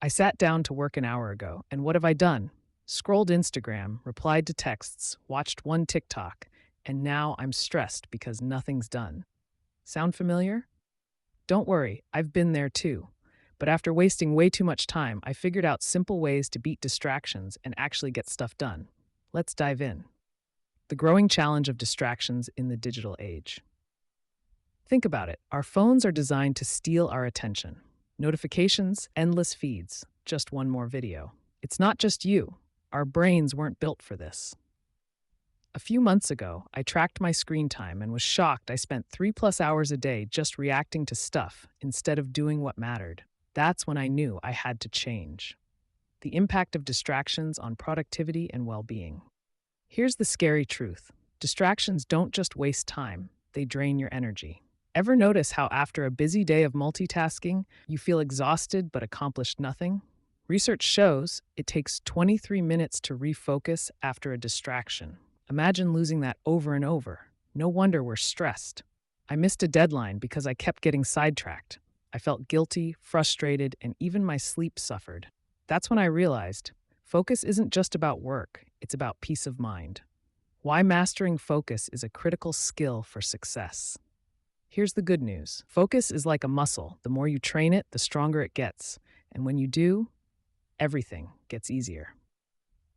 I sat down to work an hour ago, and what have I done? Scrolled Instagram, replied to texts, watched one TikTok, and now I'm stressed because nothing's done. Sound familiar? Don't worry, I've been there too. But after wasting way too much time, I figured out simple ways to beat distractions and actually get stuff done. Let's dive in. The growing challenge of distractions in the digital age. Think about it. Our phones are designed to steal our attention. Notifications, endless feeds, just one more video. It's not just you. Our brains weren't built for this. A few months ago, I tracked my screen time and was shocked I spent 3+ hours a day just reacting to stuff instead of doing what mattered. That's when I knew I had to change. The impact of distractions on productivity and well-being. Here's the scary truth. Distractions don't just waste time, they drain your energy. Ever notice how after a busy day of multitasking, you feel exhausted but accomplished nothing? Research shows it takes 23 minutes to refocus after a distraction. Imagine losing that over and over. No wonder we're stressed. I missed a deadline because I kept getting sidetracked. I felt guilty, frustrated, and even my sleep suffered. That's when I realized focus isn't just about work, it's about peace of mind. Why mastering focus is a critical skill for success. Here's the good news. Focus is like a muscle. The more you train it, the stronger it gets. And when you do, everything gets easier.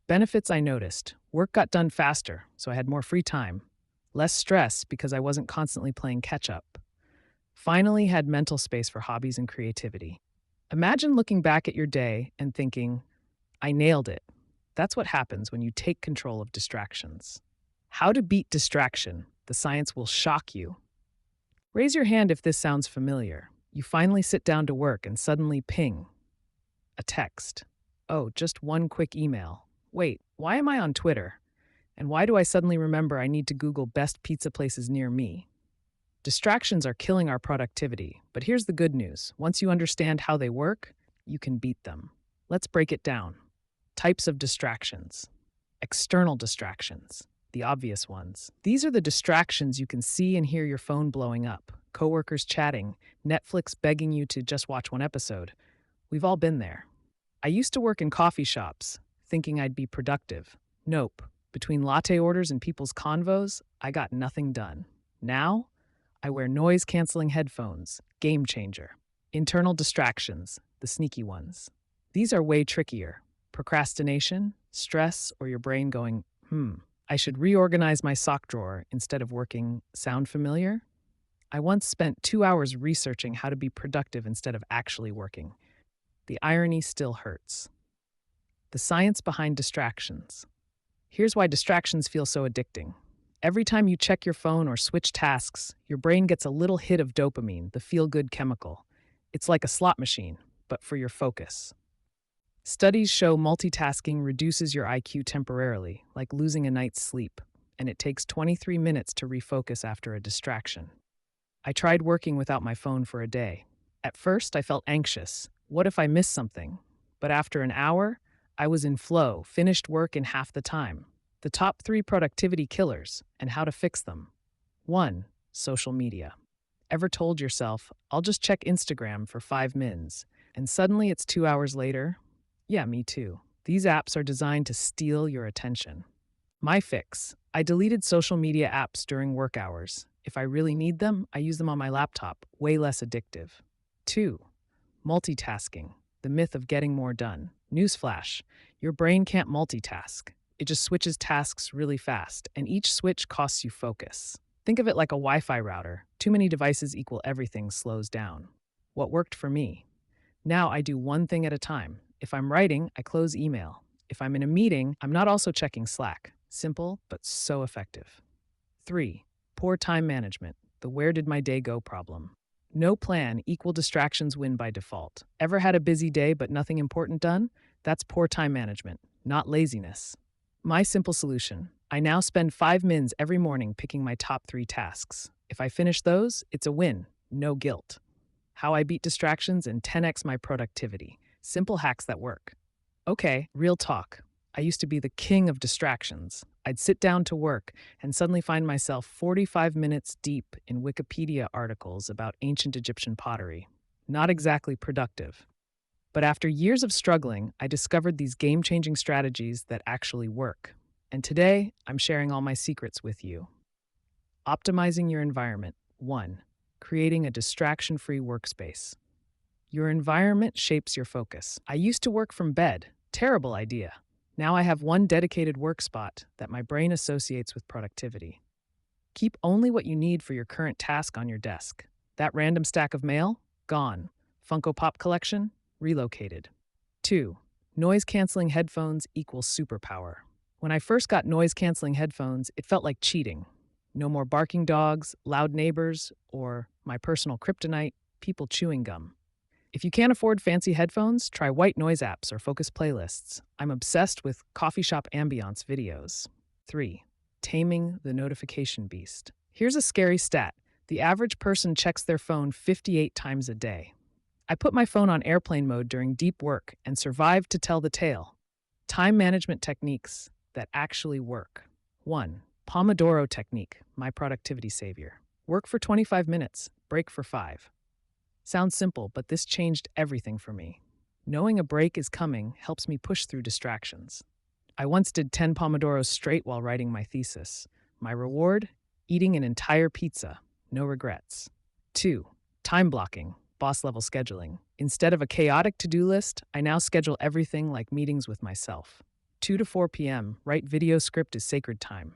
Benefits I noticed. Work got done faster, so I had more free time. Less stress because I wasn't constantly playing catch-up. Finally had mental space for hobbies and creativity. Imagine looking back at your day and thinking, I nailed it. That's what happens when you take control of distractions. How to beat distraction. The science will shock you. Raise your hand if this sounds familiar. You finally sit down to work and suddenly ping. A text. Oh, just one quick email. Wait, why am I on Twitter? And why do I suddenly remember I need to Google best pizza places near me? Distractions are killing our productivity, but here's the good news. Once you understand how they work, you can beat them. Let's break it down. Types of distractions. External distractions. The obvious ones. These are the distractions you can see and hear your phone blowing up, coworkers chatting, Netflix begging you to just watch one episode. We've all been there. I used to work in coffee shops, thinking I'd be productive. Nope. Between latte orders and people's convos, I got nothing done. Now, I wear noise-canceling headphones. Game changer. Internal distractions, the sneaky ones. These are way trickier. Procrastination, stress, or your brain going, I should reorganize my sock drawer instead of working. Sound familiar? I once spent 2 hours researching how to be productive instead of actually working. The irony still hurts. The science behind distractions. Here's why distractions feel so addicting. Every time you check your phone or switch tasks, your brain gets a little hit of dopamine, the feel-good chemical. It's like a slot machine, but for your focus. Studies show multitasking reduces your IQ temporarily, like losing a night's sleep, and it takes 23 minutes to refocus after a distraction. I tried working without my phone for a day. At first, I felt anxious. What if I missed something? But after an hour, I was in flow, finished work in half the time. The top 3 productivity killers and how to fix them. 1. Social media. Ever told yourself, I'll just check Instagram for 5 mins, and suddenly it's 2 hours later? Yeah, me too. These apps are designed to steal your attention. My fix. I deleted social media apps during work hours. If I really need them, I use them on my laptop, way less addictive. 2. Multitasking. The myth of getting more done. Newsflash. Your brain can't multitask. It just switches tasks really fast, and each switch costs you focus. Think of it like a Wi-Fi router. Too many devices equal everything slows down. What worked for me? Now I do one thing at a time. If I'm writing, I close email. If I'm in a meeting, I'm not also checking Slack. Simple, but so effective. 3. Poor time management. The where did my day go problem. No plan equal distractions win by default. Ever had a busy day but nothing important done? That's poor time management, not laziness. My simple solution. I now spend 5 mins every morning picking my top 3 tasks. If I finish those, it's a win, no guilt. How I beat distractions and 10x my productivity. Simple hacks that work. Okay, real talk. I used to be the king of distractions. I'd sit down to work and suddenly find myself 45 minutes deep in Wikipedia articles about ancient Egyptian pottery. Not exactly productive. But after years of struggling, I discovered these game changing strategies that actually work. And today, I'm sharing all my secrets with you. Optimizing your environment. 1. Creating a distraction free workspace. Your environment shapes your focus. I used to work from bed. Terrible idea. Now I have one dedicated work spot that my brain associates with productivity. Keep only what you need for your current task on your desk. That random stack of mail? Gone. Funko Pop collection? Relocated. 2. Noise canceling headphones equals superpower. When I first got noise canceling headphones, it felt like cheating. No more barking dogs, loud neighbors, or my personal kryptonite, people chewing gum. If you can't afford fancy headphones, try white noise apps or focus playlists. I'm obsessed with coffee shop ambiance videos. 3. Taming the notification beast. Here's a scary stat. The average person checks their phone 58 times a day. I put my phone on airplane mode during deep work and survived to tell the tale. Time management techniques that actually work. 1. Pomodoro technique, my productivity savior. Work for 25 minutes, break for 5. Sounds simple, but this changed everything for me. Knowing a break is coming helps me push through distractions. I once did 10 Pomodoros straight while writing my thesis. My reward? Eating an entire pizza. No regrets. 2. Time blocking, boss level scheduling. Instead of a chaotic to-do list, I now schedule everything like meetings with myself. 2 to 4 p.m., write video script is sacred time.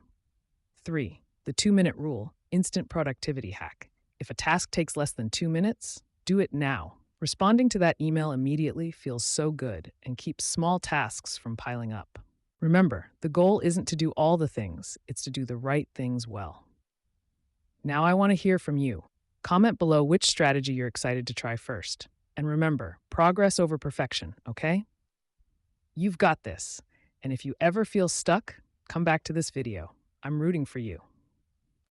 3. The 2-minute rule, instant productivity hack. If a task takes less than 2 minutes, do it now. Responding to that email immediately feels so good and keeps small tasks from piling up. Remember, the goal isn't to do all the things, it's to do the right things well. Now I want to hear from you. Comment below which strategy you're excited to try first. And remember, progress over perfection, okay? You've got this. And if you ever feel stuck, come back to this video. I'm rooting for you.